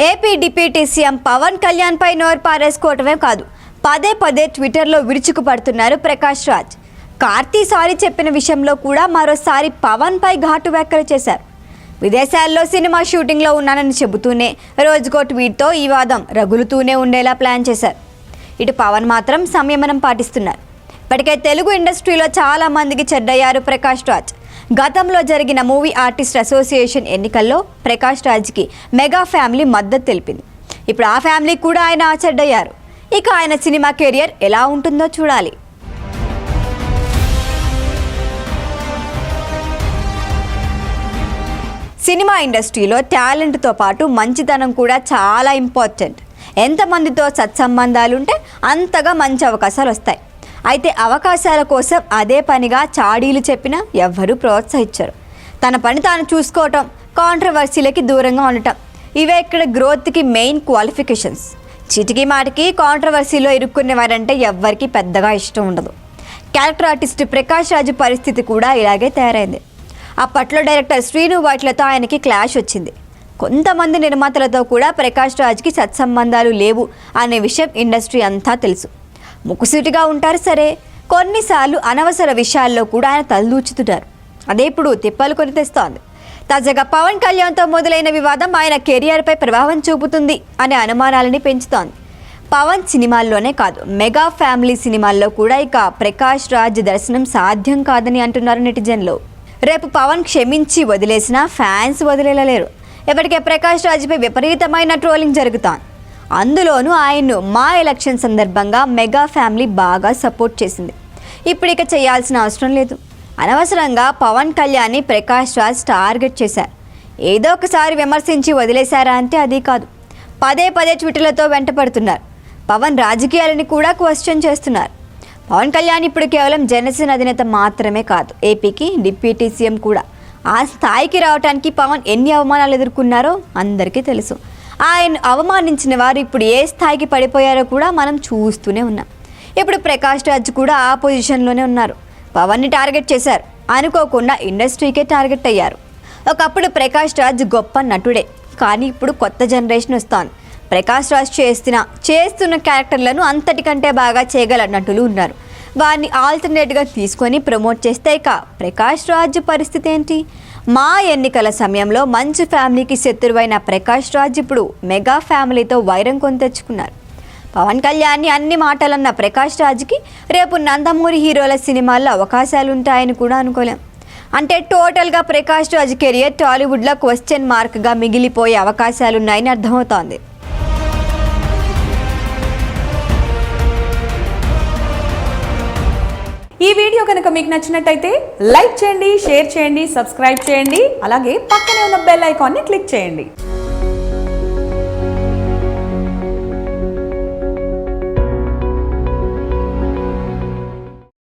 AP deputy CM Pawan Kalyan పై నోరు పారేసుకోవటమే కాదు, పదే పదే ట్విట్టర్లో విరుచుకుపడుతున్నారు ప్రకాష్ రాజ్. కార్తీ సారీ చెప్పిన విషయంలో కూడా మరోసారి పవన్ పై ఘాటు వ్యాఖ్యలు చేశారు. విదేశాల్లో సినిమా షూటింగ్లో ఉన్నానని చెబుతూనే రోజుకో ట్వీట్తో ఈ వాదం రగులుతూనే ఉండేలా ప్లాన్ చేశారు. ఇటు పవన్ మాత్రం సంయమనం పాటిస్తున్నారు. ఇప్పటికే తెలుగు ఇండస్ట్రీలో చాలా మందికి చెడ్డయ్యారు ప్రకాష్ రాజ్. గతంలో జరిగిన మూవీ ఆర్టిస్ట్ అసోసియేషన్ ఎన్నికల్లో ప్రకాష్ రాజ్కి మెగా ఫ్యామిలీ మద్దతు తెలిపింది. ఇప్పుడు ఆ ఫ్యామిలీ కూడా ఆయన చెడ్డయ్యారు. ఇక ఆయన సినిమా కెరియర్ ఎలా ఉంటుందో చూడాలి. సినిమా ఇండస్ట్రీలో టాలెంట్తో పాటు మంచితనం కూడా చాలా ఇంపార్టెంట్. ఎంతమందితో సత్సంబంధాలుంటే అంతగా మంచి అవకాశాలు వస్తాయి. అయితే అవకాశాల కోసం అదే పనిగా చాడీలు చెప్పినా ఎవ్వరూ ప్రోత్సహించరు. తన పని తాను చూసుకోవటం, కాంట్రవర్సీలకి దూరంగా ఉండటం, ఇవే ఇక్కడ గ్రోత్కి మెయిన్ క్వాలిఫికేషన్స్. చిటికి మాటికి కాంట్రవర్సీలో ఇరుక్కునేవారంటే ఎవ్వరికి పెద్దగా ఇష్టం ఉండదు. క్యారెక్టర్ ఆర్టిస్ట్ ప్రకాష్ రాజ్ పరిస్థితి కూడా ఇలాగే తయారైంది. అప్పట్లో డైరెక్టర్ శ్రీను వాట్లతో ఆయనకి క్లాష్ వచ్చింది. కొంతమంది నిర్మాతలతో కూడా ప్రకాష్ రాజ్కి సత్సంబంధాలు లేవు అనే విషయం ఇండస్ట్రీ అంతా తెలుసు. ముక్కుసూటిగా ఉంటారు సరే, కొన్నిసార్లు అనవసర విషయాల్లో కూడా ఆయన తలదూచుతున్నారు. అదే ఇప్పుడు తిప్పలు కొని తెస్తోంది. తాజాగా పవన్ కళ్యాణ్తో మొదలైన వివాదం ఆయన కెరియర్పై ప్రభావం చూపుతుంది అనే అనుమానాలని పెంచుతోంది. పవన్ సినిమాల్లోనే కాదు, మెగా ఫ్యామిలీ సినిమాల్లో కూడా ఇక ప్రకాష్ రాజ్ దర్శనం సాధ్యం కాదని అంటున్నారు నెటిజన్లు. రేపు పవన్ క్షమించి వదిలేసినా ఫ్యాన్స్ వదిలేలేరు. ఇప్పటికే ప్రకాష్ రాజ్పై విపరీతమైన ట్రోలింగ్ జరుగుతోంది. అందులోనూ ఆయన్ను మా ఎలక్షన్ సందర్భంగా మెగా ఫ్యామిలీ బాగా సపోర్ట్ చేసింది. ఇప్పుడు ఇక చేయాల్సిన అవసరం లేదు. అనవసరంగా పవన్ కళ్యాణ్ని ప్రకాష్ రాజ్ టార్గెట్ చేశారు. ఏదో ఒకసారి విమర్శించి వదిలేశారా అంటే అది కాదు. పదే పదే ట్విట్టర్లతో వెంటపడుతున్నారు. పవన్ రాజకీయాలని కూడా క్వశ్చన్ చేస్తున్నారు. పవన్ కళ్యాణ్ ఇప్పుడు కేవలం జనసేన అధినేత మాత్రమే కాదు, ఏపీకి డిప్యూటీ సీఎం కూడా. ఆ స్థాయికి రావడానికి పవన్ ఎన్ని అవమానాలు ఎదుర్కొన్నారో అందరికీ తెలుసు. ఆయన అవమానించిన వారు ఇప్పుడు ఏ స్థాయికి పడిపోయారో కూడా మనం చూస్తూనే ఉన్నాం. ఇప్పుడు ప్రకాష్ రాజ్ కూడా ఆ పొజిషన్లోనే ఉన్నారు. పవన్ని టార్గెట్ చేశారు, అనుకోకుండా ఇండస్ట్రీకే టార్గెట్ అయ్యారు. ఒకప్పుడు ప్రకాష్ రాజ్ గొప్ప నటుడే, కానీ ఇప్పుడు కొత్త జనరేషన్ వస్తోంది. ప్రకాష్ రాజ్ చేస్తున్న క్యారెక్టర్లను అంతటికంటే బాగా చేయగల నటులు ఉన్నారు. వారిని ఆల్టర్నేట్గా తీసుకొని ప్రమోట్ చేస్తే ఇక ప్రకాష్ రాజ్ పరిస్థితి ఏంటి? మా ఎన్నికల సమయంలో మంచి ఫ్యామిలీకి శత్రువైన ప్రకాష్ రాజ్ ఇప్పుడు మెగా ఫ్యామిలీతో వైరం కొని తెచ్చుకున్నారు. పవన్ కళ్యాణ్ని అన్ని మాటలన్న ప్రకాష్ రాజ్కి రేపు నందమూరి హీరోల సినిమాల్లో అవకాశాలు ఉంటాయని కూడా అనుకోలేం. అంటే టోటల్గా ప్రకాష్ రాజ్ కెరియర్ టాలీవుడ్లో క్వశ్చన్ మార్క్గా మిగిలిపోయే అవకాశాలున్నాయని అర్థమవుతోంది. ఈ వీడియో కనుక మీకు నచ్చినట్టయితే లైక్ చేయండి, షేర్ చేయండి, సబ్స్క్రైబ్ చేయండి. అలాగే పక్కనే ఉన్న బెల్ ఐకాన్ని క్లిక్ చేయండి.